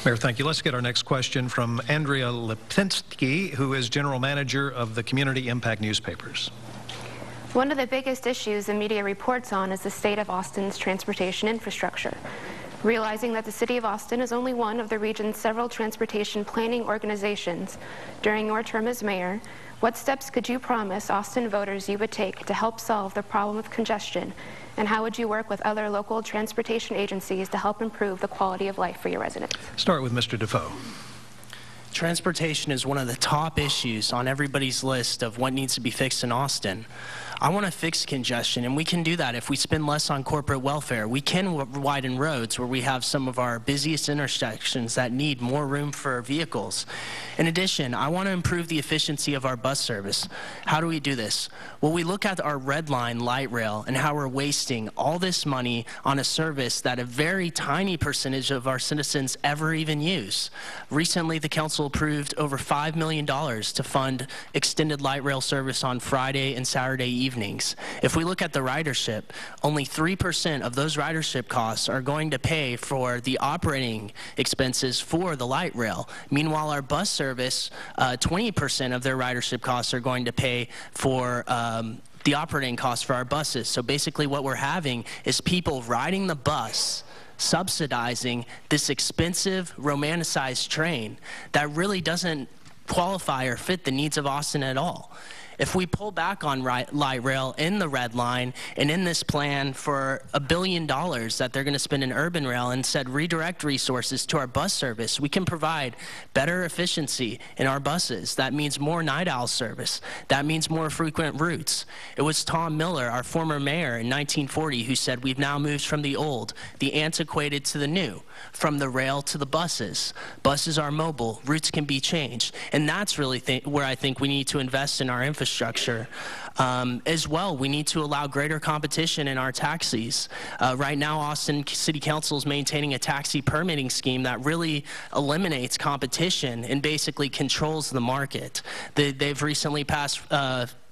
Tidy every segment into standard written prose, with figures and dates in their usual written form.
Mayor, thank you. Let's get our next question from Andrea Lipinski, who is General Manager of the Community Impact Newspapers. One of the biggest issues the media reports on is the state of Austin's transportation infrastructure. Realizing that the City of Austin is only one of the region's several transportation planning organizations, during your term as mayor, what steps could you promise Austin voters you would take to help solve the problem of congestion, and how would you work with other local transportation agencies to help improve the quality of life for your residents? Start with Mr. Defoe. Transportation is one of the top issues on everybody's list of what needs to be fixed in Austin. I want to fix congestion, and we can do that if we spend less on corporate welfare. We can widen roads where we have some of our busiest intersections that need more room for vehicles. In addition, I want to improve the efficiency of our bus service. How do we do this? Well, we look at our red line light rail and how we're wasting all this money on a service that a very tiny percentage of our citizens ever even use. Recently, the council approved over $5 million to fund extended light rail service on Friday and Saturday evenings. If we look at the ridership, only 3% of those ridership costs are going to pay for the operating expenses for the light rail. Meanwhile, our bus service, 20% of their ridership costs are going to pay for the operating costs for our buses. So basically what we're having is people riding the bus subsidizing this expensive, romanticized train that really doesn't qualify or fit the needs of Austin at all. If we pull back on light rail in the red line and in this plan for $1 billion that they're going to spend in urban rail and instead redirect resources to our bus service, we can provide better efficiency in our buses. That means more night owl service. That means more frequent routes. It was Tom Miller, our former mayor in 1940, who said we've now moved from the old, the antiquated to the new, from the rail to the buses. Buses are mobile. Routes can be changed. And that's really where I think we need to invest in our infrastructure. As well, we need to allow greater competition in our taxis. Right now, Austin City Council is maintaining a taxi permitting scheme that really eliminates competition and basically controls the market. They've recently passed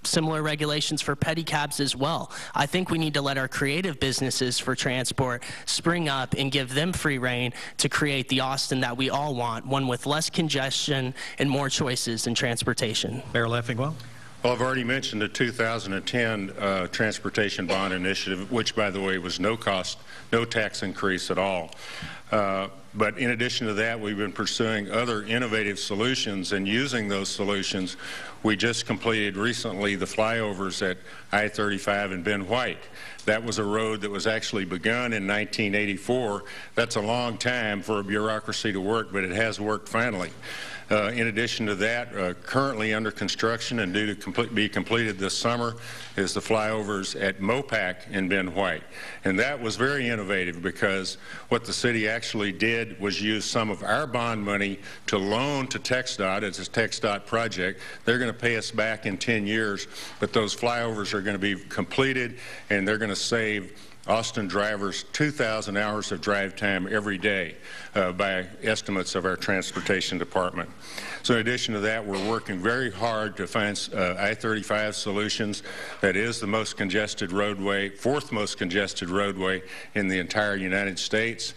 similar regulations for pedicabs as well. I think we need to let our creative businesses for transport spring up and give them free rein to create the Austin that we all want, one with less congestion and more choices in transportation. Mayor Leffingwell. Well, I've already mentioned the 2010 Transportation Bond Initiative, which, by the way, was no cost, no tax increase at all. But in addition to that, we've been pursuing other innovative solutions, and using those solutions, we just completed recently the flyovers at I-35 and Ben White. That was a road that was actually begun in 1984. That's a long time for a bureaucracy to work, but it has worked finally. In addition to that, currently under construction and due to be completed this summer is the flyovers at Mopac and Ben White. And that was very innovative because what the city actually did was use some of our bond money to loan to TxDOT. It's a TxDOT project. They're going to pay us back in 10 years, but those flyovers are going to be completed, and they're going to save Austin drivers 2,000 hours of drive time every day by estimates of our transportation department. So in addition to that, we're working very hard to find I-35 solutions. That is the most congested roadway, fourth most congested roadway in the entire United States.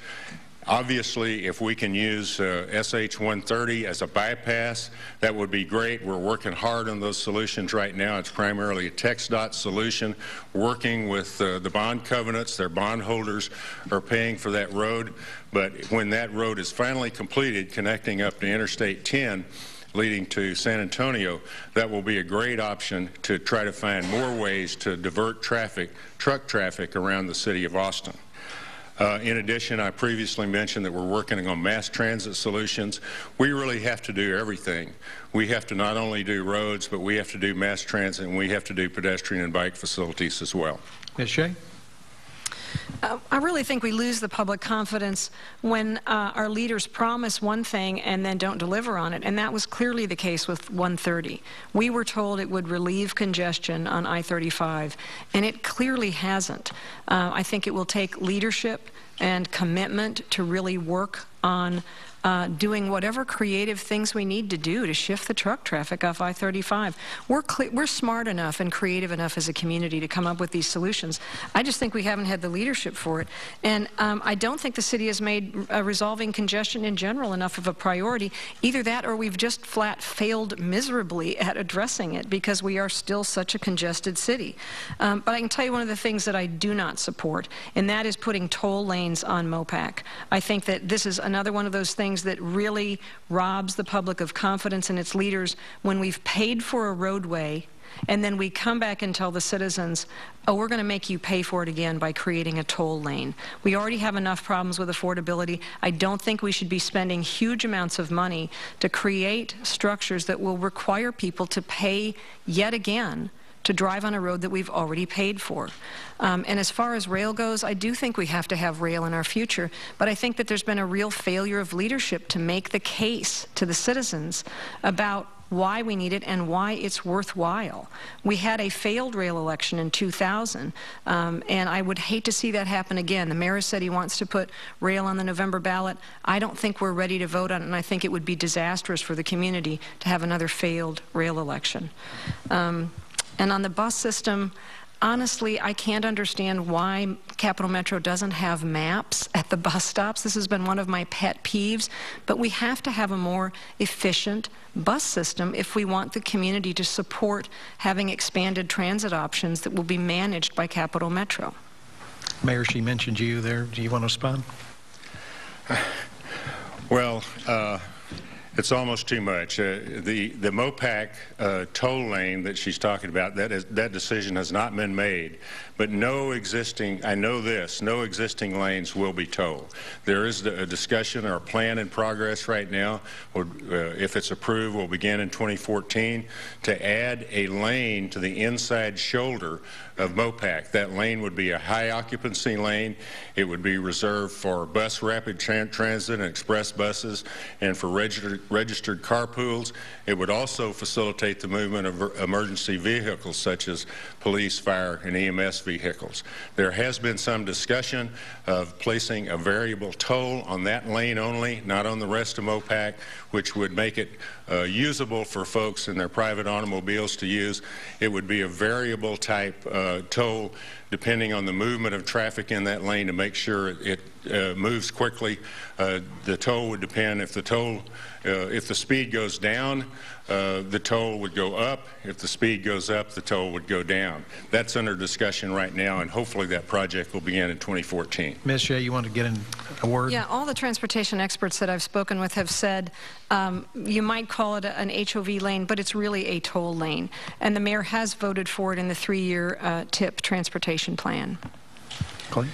Obviously, if we can use SH 130 as a bypass, that would be great. We're working hard on those solutions right now. It's primarily a TxDOT solution, working with the bond covenants. Their bondholders are paying for that road. But when that road is finally completed, connecting up to Interstate 10, leading to San Antonio, that will be a great option to try to find more ways to divert traffic, truck traffic, around the city of Austin. In addition, I previously mentioned that we're working on mass transit solutions. We really have to do everything. We have to not only do roads, but we have to do mass transit, and we have to do pedestrian and bike facilities as well. Ms. Shea? I really think we lose the public confidence when our leaders promise one thing and then don't deliver on it, and that was clearly the case with 130. We were told it would relieve congestion on I-35, and it clearly hasn't. I think it will take leadership and commitment to really work on doing whatever creative things we need to do to shift the truck traffic off I-35. We're smart enough and creative enough as a community to come up with these solutions. I just think we haven't had the leadership for it. And I don't think the city has made resolving congestion in general enough of a priority. Either that or we've just flat failed miserably at addressing it because we are still such a congested city. But I can tell you one of the things that I do not support, and that is putting toll lanes on MOPAC. I think that this is another one of those things that really robs the public of confidence in its leaders when we've paid for a roadway and then we come back and tell the citizens, oh, we're going to make you pay for it again by creating a toll lane. We already have enough problems with affordability. I don't think we should be spending huge amounts of money to create structures that will require people to pay yet again to drive on a road that we've already paid for. And as far as rail goes, I do think we have to have rail in our future, but I think that there's been a real failure of leadership to make the case to the citizens about why we need it and why it's worthwhile. We had a failed rail election in 2000, and I would hate to see that happen again. The mayor said he wants to put rail on the November ballot. I don't think we're ready to vote on it, and I think it would be disastrous for the community to have another failed rail election. And on the bus system, honestly, I can't understand why Capital Metro doesn't have maps at the bus stops. This has been one of my pet peeves, but we have to have a more efficient bus system if we want the community to support having expanded transit options that will be managed by Capital Metro. Mayor, she mentioned you there. Do you want to respond? Well, it's almost too much. The MOPAC toll lane that she's talking about, that decision has not been made. But no existing, I know this, no existing lanes will be tolled. There is a discussion or a plan in progress right now. If it's approved, will begin in 2014 to add a lane to the inside shoulder of MOPAC. That lane would be a high occupancy lane. It would be reserved for bus rapid transit and express buses and for registered carpools. It would also facilitate the movement of emergency vehicles such as police, fire, and EMS vehicles. There has been some discussion of placing a variable toll on that lane only, not on the rest of MOPAC, which would make it usable for folks in their private automobiles to use. It would be a variable type toll depending on the movement of traffic in that lane to make sure it moves quickly. The toll would depend if the speed goes down, the toll would go up. If the speed goes up, the toll would go down. That's under discussion right now, and hopefully that project will begin in 2014. Ms. Shea, you want to get in a word? Yeah, all the transportation experts that I've spoken with have said you might call it an HOV lane, but it's really a toll lane. And the mayor has voted for it in the 3-year TIP transportation plan. Clay?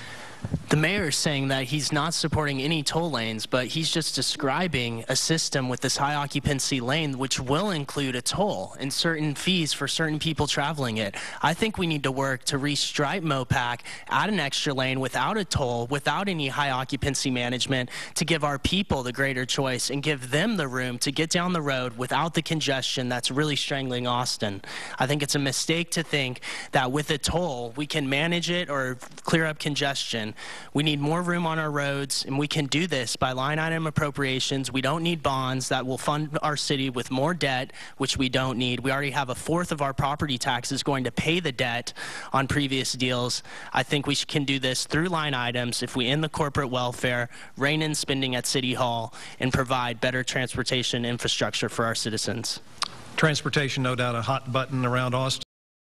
The mayor is saying that he's not supporting any toll lanes, but he's just describing a system with this high occupancy lane which will include a toll and certain fees for certain people traveling it. I think we need to work to restripe MOPAC, add an extra lane without a toll, without any high occupancy management, to give our people the greater choice and give them the room to get down the road without the congestion that's really strangling Austin. I think it's a mistake to think that with a toll we can manage it or clear up congestion. We need more room on our roads, and we can do this by line item appropriations. We don't need bonds that will fund our city with more debt, which we don't need. We already have 1/4 of our property taxes going to pay the debt on previous deals. I think we can do this through line items if we end the corporate welfare, rein in spending at City Hall, and provide better transportation infrastructure for our citizens. Transportation, no doubt, a hot button around Austin.